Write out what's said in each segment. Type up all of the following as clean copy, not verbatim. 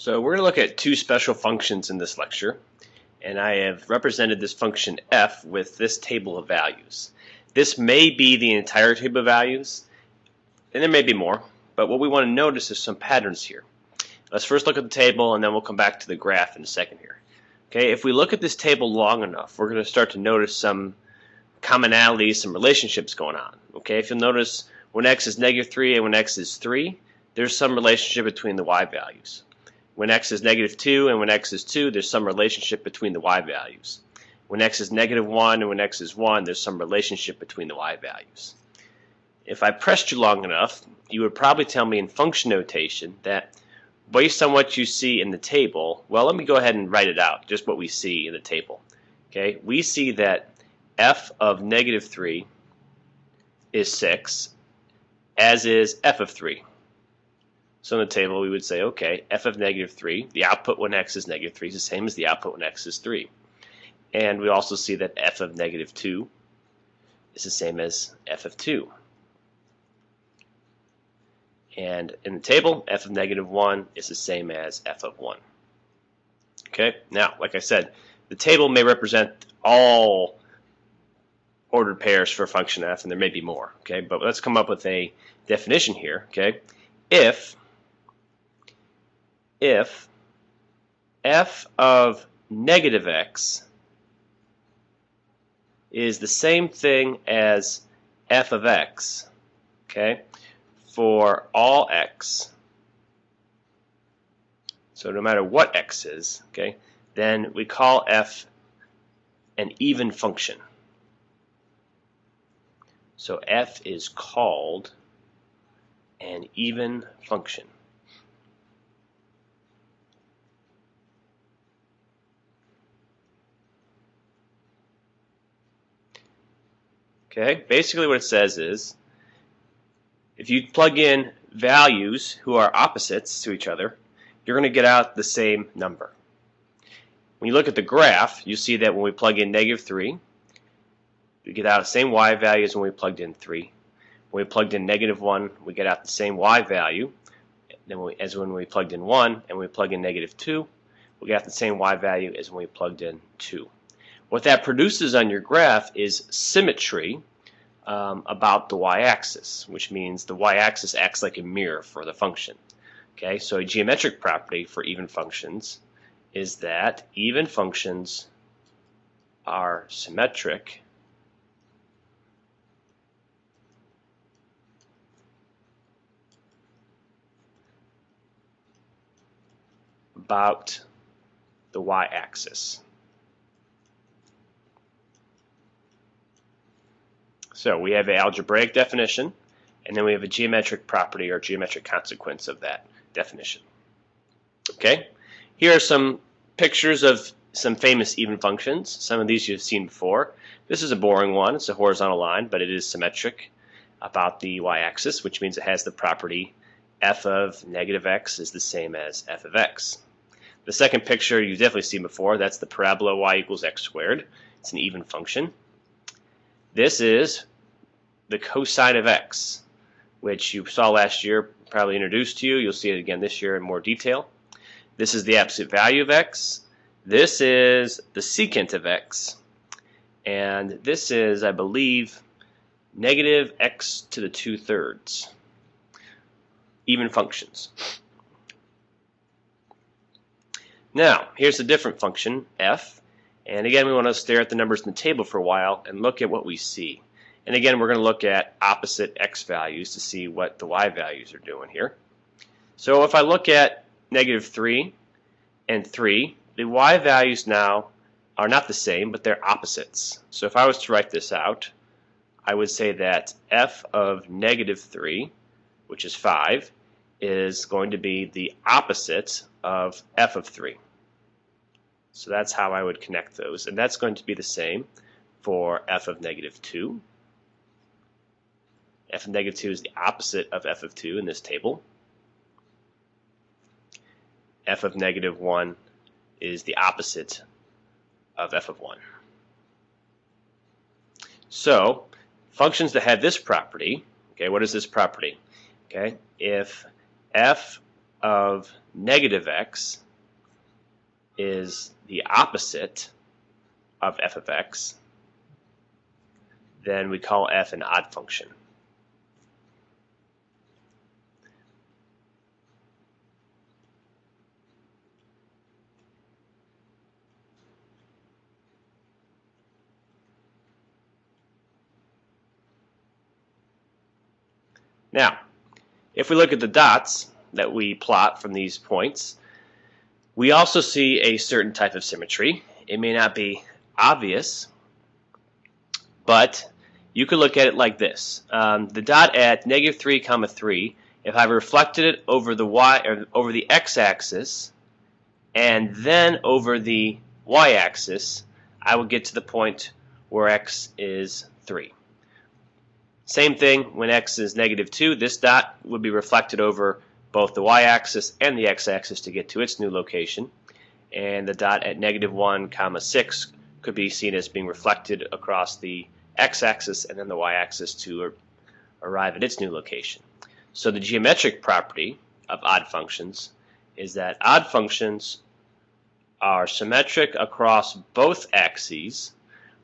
So we're going to look at two special functions in this lecture, and I have represented this function f with this table of values. This may be the entire table of values, and there may be more, but what we want to notice is some patterns here. Let's first look at the table, and then we'll come back to the graph in a second here. Okay, if we look at this table long enough, we're going to start to notice some commonalities, some relationships going on. Okay, if you'll notice when x is -3 and when x is 3, there's some relationship between the y values. When x is -2 and when x is 2, there's some relationship between the y values. When x is -1 and when x is 1, there's some relationship between the y values. If I pressed you long enough, you would probably tell me in function notation that based on what you see in the table, well, let me go ahead and write it out, just what we see in the table. Okay, we see that f of -3 is 6, as is f of 3. So in the table we would say, okay, f of -3, the output when x is -3 is the same as the output when x is 3. And we also see that f of -2 is the same as f of 2. And in the table, f of -1 is the same as f of 1. Okay, now, like I said, the table may represent all ordered pairs for a function f, and there may be more. Okay, but let's come up with a definition here. Okay, if f of -x is the same thing as f of x, okay, for all x, so no matter what x is, okay, then we call f an even function. So f is called an even function. Okay, basically what it says is if you plug in values who are opposites to each other, you're going to get out the same number. When you look at the graph, you see that when we plug in -3, we get out the same y value as when we plugged in 3. When we plugged in -1, we get out the same y value as when we plugged in 1, and when we plug in -2, we get out the same y value as when we plugged in 2. What that produces on your graph is symmetry about the y-axis, which means the y-axis acts like a mirror for the function. Okay, so a geometric property for even functions is that even functions are symmetric about the y-axis. So we have an algebraic definition, and then we have a geometric property or geometric consequence of that definition. Okay, here are some pictures of some famous even functions. Some of these you've seen before. This is a boring one. It's a horizontal line, but it is symmetric about the y-axis, which means it has the property f of -x is the same as f of x. The second picture you've definitely seen before. That's the parabola y equals x squared. It's an even function. This is the cosine of x, which you saw last year, probably introduced to you. You'll see it again this year in more detail. This is the absolute value of x. This is the secant of x. And this is, I believe, -x to the 2/3. Even functions. Now, here's a different function, f. And again, we want to stare at the numbers in the table for a while and look at what we see. And again, we're going to look at opposite x values to see what the y values are doing here. So if I look at -3 and 3, the y values now are not the same, but they're opposites. So if I was to write this out, I would say that f of -3, which is 5, is going to be the opposite of f of 3. So that's how I would connect those. And that's going to be the same for f of -2. F of -2 is the opposite of f of 2 in this table. F of -1 is the opposite of f of 1. So functions that have this property, okay, what is this property? Okay, if f of negative x is the opposite of f of x, then we call f an odd function. Now, if we look at the dots that we plot from these points, we also see a certain type of symmetry. It may not be obvious, but you could look at it like this. The dot at -3, 3, if I reflected it over the y or over the x-axis and then over the y-axis, I would get to the point where x is 3. Same thing when x is -2, this dot would be reflected over both the y-axis and the x-axis to get to its new location, and the dot at -1, 6 could be seen as being reflected across the x-axis and then the y-axis to arrive at its new location. So the geometric property of odd functions is that odd functions are symmetric across both axes,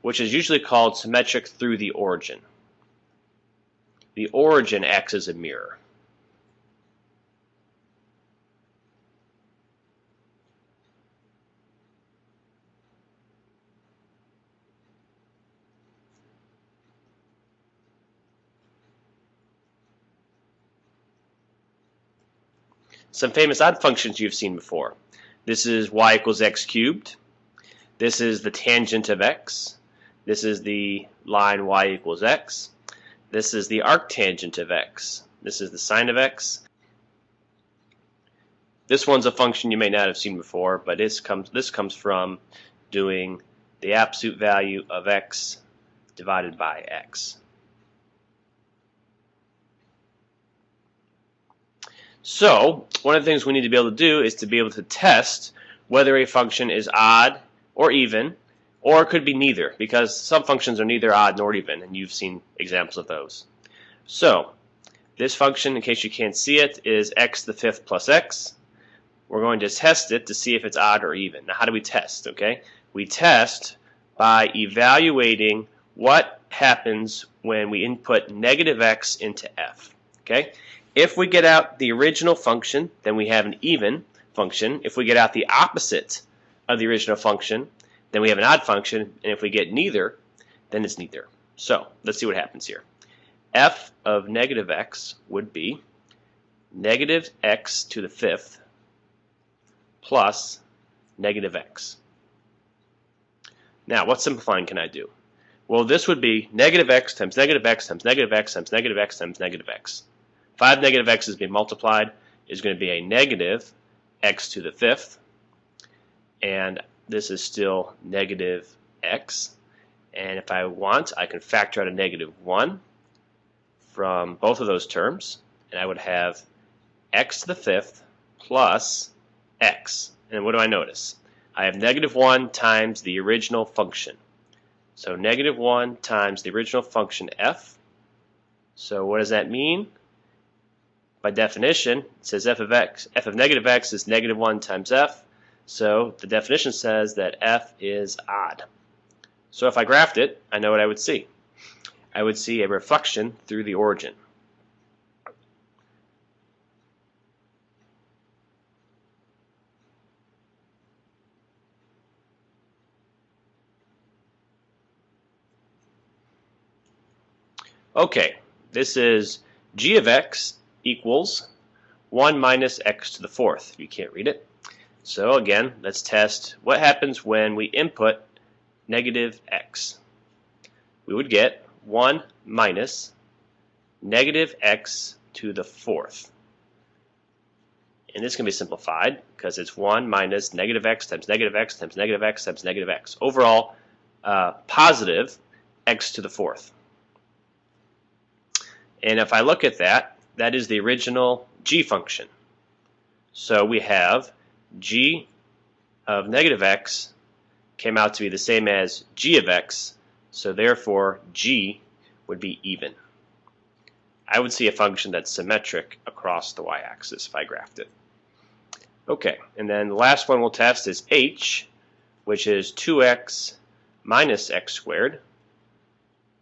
which is usually called symmetric through the origin. The origin acts as a mirror. Some famous odd functions you've seen before. This is y equals x cubed. This is the tangent of x. This is the line y equals x. This is the arctangent of x. This is the sine of x. This one's a function you may not have seen before, but this comes from doing the absolute value of x divided by x. So one of the things we need to be able to do is to be able to test whether a function is odd or even, or it could be neither, because some functions are neither odd nor even, and you've seen examples of those. So this function, in case you can't see it, is x to the 5th plus x. We're going to test it to see if it's odd or even. Now, how do we test? Okay, we test by evaluating what happens when we input negative x into f. Okay, if we get out the original function, then we have an even function. If we get out the opposite of the original function, then we have an odd function, and if we get neither, then it's neither. So let's see what happens here. F of negative x would be negative x to the 5th plus negative x. Now, what simplifying can I do? Well, this would be negative x times negative x times negative x times negative x times negative x. 5 negative x's being multiplied is going to be a negative x to the 5th, and this is still negative x. And if I want, I can factor out a -1 from both of those terms, and I would have x to the 5th plus x. And what do I notice? I have -1 times the original function. So -1 times the original function f. So what does that mean? By definition, it says f of negative x is -1 times f. So the definition says that f is odd. So if I graphed it, I know what I would see. I would see a reflection through the origin. Okay, this is g of x equals 1 minus x to the 4th. You can't read it. So again, let's test what happens when we input negative x. We would get 1 minus negative x to the 4th. And this can be simplified because it's 1 minus negative x times negative x times negative x times negative x. Overall, positive x to the 4th. And if I look at that, that is the original g function. So we have g of negative x came out to be the same as g of x, so therefore g would be even. I would see a function that's symmetric across the y-axis if I graphed it. Okay, and then the last one we'll test is h, which is 2x minus x squared.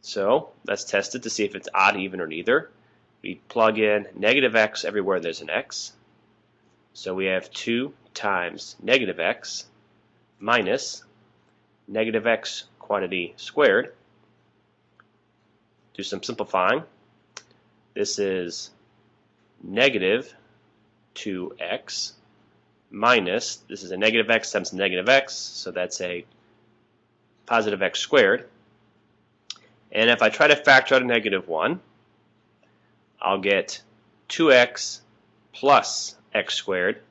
So let's test it to see if it's odd, even, or neither. We plug in negative x everywhere there's an x. So we have 2 times negative x minus negative x quantity squared. Do some simplifying. This is negative 2x minus, this is a negative x times negative x, so that's a positive x squared. And if I try to factor out a negative 1, I'll get 2x plus x squared,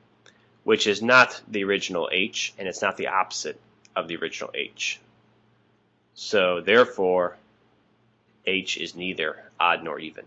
which is not the original h, and it's not the opposite of the original h. So therefore, h is neither odd nor even.